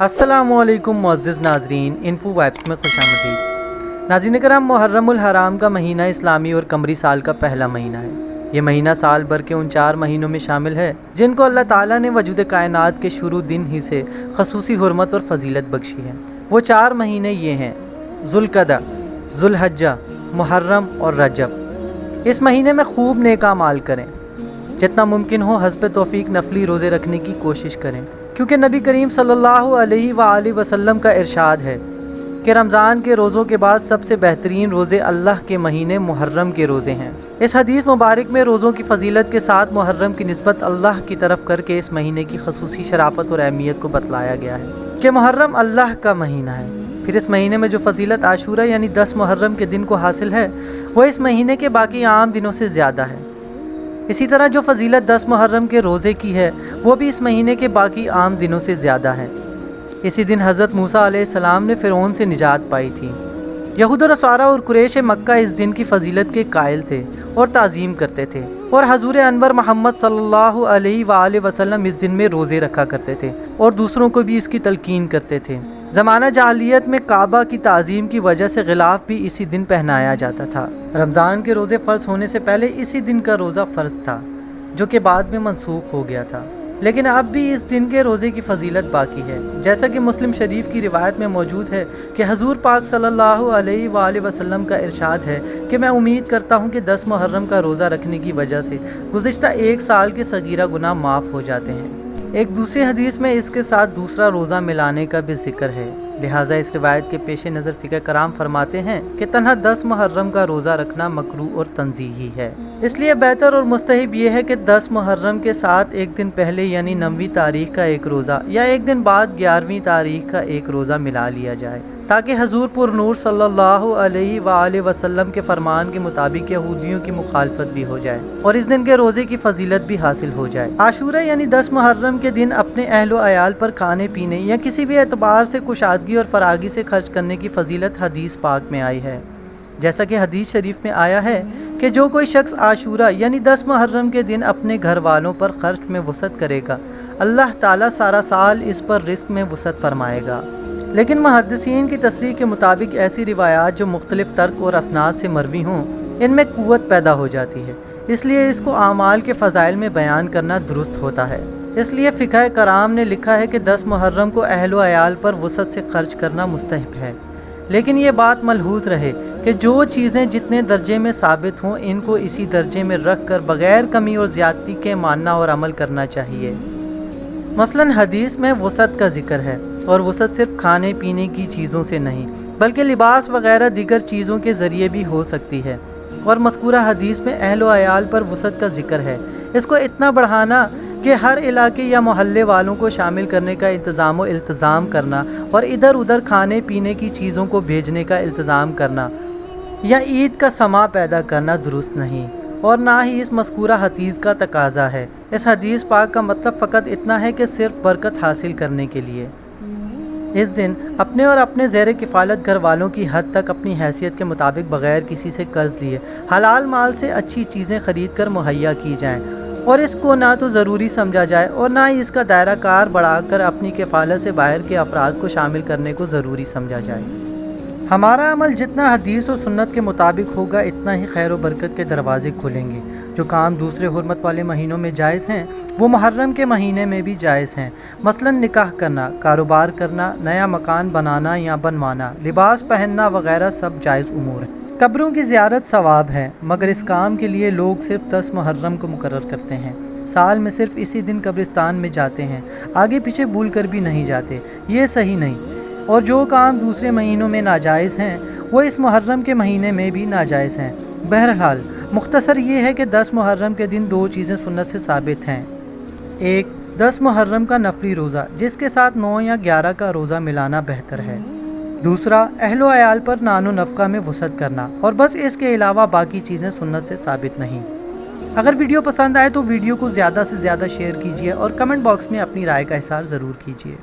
अस्सलामुअलैकुम मुअज़्ज़िज़ नाज़रीन, info vibes में खुशामदीद। नाज़रीन करम, मुहर्रमुल हराम का महीना इस्लामी और कमरी साल का पहला महीना है। ये महीना साल भर के उन 4 महीनों में शामिल है जिनको अल्लाह ताला ने वजूद कायनात के शुरू दिन ही से खसूसी हुर्मत और फजीलत बख्शी है। वो 4 महीने ये हैं: ज़ुल्क़अदा, ज़ुल्हज्जा, मुहर्रम और रजब। इस महीने में खूब नेक अमाल करें, जितना मुमकिन हो हस्ब तौफीक नफली रोज़े रखने की कोशिश करें, क्योंकि नबी करीम सल्लल्लाहु अलैहि वसल्लम का इरशाद है कि रमज़ान के रोज़ों के बाद सबसे बेहतरीन रोज़े अल्लाह के महीने मुहर्रम के रोज़े हैं। इस हदीस मुबारक में रोज़ों की फजीलत के साथ मुहर्रम की निस्बत अल्लाह की तरफ करके इस महीने की खसूसी शराफत और अहमियत को बतलाया गया है कि मुहर्रम अल्लाह का महीना है। फिर इस महीने में जो फजीलत आशूरा यानी 10 मुहर्रम के दिन को हासिल है वो इस महीने के बाकी आम दिनों से ज़्यादा है। इसी तरह जो फजीलत 10 मुहर्रम के रोज़े की है वो भी इस महीने के बाकी आम दिनों से ज़्यादा है। इसी दिन हज़रत मूसा अलैहिस्सलाम ने फ़िरौन से निजात पाई थी। यहूद नसारा और कुरैश मक्का इस दिन की फजीलत के कायल थे और ताज़ीम करते थे, और हजूर अनवर मोहम्मद सल्लल्लाहु अलैहि वसल्लम इस दिन में रोज़े रखा करते थे और दूसरों को भी इसकी तलकीन करते थे। ज़माना जाहिलियत में काबा की ताज़ीम की वजह से गिलाफ भी इसी दिन पहनाया जाता था। रमज़ान के रोज़े फ़र्ज होने से पहले इसी दिन का रोज़ा फ़र्ज था, जो कि बाद में मनसूख हो गया था, लेकिन अब भी इस दिन के रोज़े की फजीलत बाकी है। जैसा कि मुस्लिम शरीफ की रिवायत में मौजूद है कि हजूर पाक सल्लल्लाहु अलैहि वसल्लम का इरशाद है कि मैं उम्मीद करता हूँ कि 10 मुहर्रम का रोज़ा रखने की वजह से गुज़िश्ता 1 साल के सगीरा गुनाह माफ़ हो जाते हैं। एक दूसरी हदीस में इसके साथ दूसरा रोज़ा मिलाने का भी जिक्र है। लिहाजा इस रिवायत के पेश नज़र फ़िक़ह कराम फरमाते हैं कि तन्हा 10 मुहर्रम का रोज़ा रखना मकरूह और तंज़ीही है। इसलिए बेहतर और मुस्तहब ये है कि 10 मुहर्रम के साथ एक दिन पहले यानी 9वीं तारीख का एक रोज़ा या एक दिन बाद 11वीं तारीख का एक रोज़ा मिला लिया जाए, ताकि हजूर पुर नूर सल्लल्लाहु अलैहि वसल्लम के फरमान के मुताबिक यहूदियों की मुखालफत भी हो जाए और इस दिन के रोज़े की फजीलत भी हासिल हो जाए। आशूरा यानी 10 मुहर्रम के दिन अपने अहलो अयाल पर खाने पीने या किसी भी एतबार से कुशादगी और फरागी से खर्च करने की फजीलत हदीस पाक में आई है। जैसा कि हदीस शरीफ में आया है कि जो कोई शख्स आशूरा यानी 10 मुहर्रम के दिन अपने घर वालों पर खर्च में वसअत करेगा, अल्लाह ताला सारा साल इस पर रिस्क में वसअत फरमाएगा। लेकिन मुहद्दिसीन की तसरीह के मुताबिक ऐसी रिवायात जो मुख्तलिफ तर्क और असनाद से मरवी हों, इनमें क़ुव्वत पैदा हो जाती है, इसलिए इसको आमाल के फ़ज़ाइल में बयान करना दुरुस्त होता है। इसलिए फ़िक़ह कराम ने लिखा है कि 10 मुहर्रम को अहलो अयाल पर वसअत से खर्च करना मुस्तहब है, लेकिन ये बात मलहूज़ रहे कि जो चीज़ें जितने दर्जे में साबित हों इनको इसी दर्जे में रख कर बग़ैर कमी और ज़्यादती के मानना और अमल करना चाहिए। मसलन हदीस में वसअत का जिक्र है, और वसअत सिर्फ खाने पीने की चीज़ों से नहीं बल्कि लिबास वगैरह दीगर चीज़ों के ज़रिए भी हो सकती है, और मज़कूरा हदीस में अहलो अयाल पर वसअत का जिक्र है। इसको इतना बढ़ाना कि हर इलाके या मोहल्ले वालों को शामिल करने का इंतज़ाम व इल्तिज़ाम करना और इधर उधर खाने पीने की चीज़ों को भेजने का इंतज़ाम करना या ईद का समा पैदा करना दुरुस्त नहीं, और ना ही इस मज़कूरा हदीस का तकाज़ा है। इस हदीस पाक का मतलब फ़कत इतना है कि सिर्फ बरकत हासिल करने के लिए इस दिन अपने और अपने ज़ेर किफ़ालत घर वालों की हद तक अपनी हैसियत के मुताबिक बग़ैर किसी से कर्ज़ लिए हलाल माल से अच्छी चीज़ें ख़रीद कर मुहैया की जाएँ, और इसको ना तो ज़रूरी समझा जाए और ना ही इसका दायरा कार बढ़ाकर अपनी किफ़ालत से बाहर के अफराद को शामिल करने को ज़रूरी समझा जाए। हमारा अमल जितना हदीस और सुन्नत के मुताबिक होगा इतना ही खैर व बरकत के दरवाज़े खुलेंगे। जो काम दूसरे हुर्मत वाले महीनों में जायज़ हैं वो मुहर्रम के महीने में भी जायज़ हैं। मसलन निकाह करना, कारोबार करना, नया मकान बनाना या बनवाना, लिबास पहनना वगैरह सब जायज़ उमूर हैं। कब्रों की ज़ियारत सवाब है, मगर इस काम के लिए लोग सिर्फ 10 मुहर्रम को मुकर्रर करते हैं। साल में सिर्फ इसी दिन कब्रिस्तान में जाते हैं, आगे पीछे भूल कर भी नहीं जाते, ये सही नहीं। और जो काम दूसरे महीनों में नाजायज़ हैं वो इस मुहर्रम के महीने में भी नाजायज़ हैं। बहरहाल मुख्तसर ये है कि 10 मुहर्रम के दिन 2 चीज़ें सुन्नत से साबित हैं। एक, 10 मुहर्रम का नफली रोज़ा जिसके साथ 9 या 11 का रोज़ा मिलाना बेहतर है। दूसरा, अहलो अयाल पर नानो नफ़का में वसअत करना, और बस इसके अलावा बाकी चीज़ें सुन्नत से साबित नहीं। अगर वीडियो पसंद आए तो वीडियो को ज़्यादा से ज़्यादा शेयर कीजिए और कमेंट बॉक्स में अपनी राय का इज़हार ज़रूर कीजिए।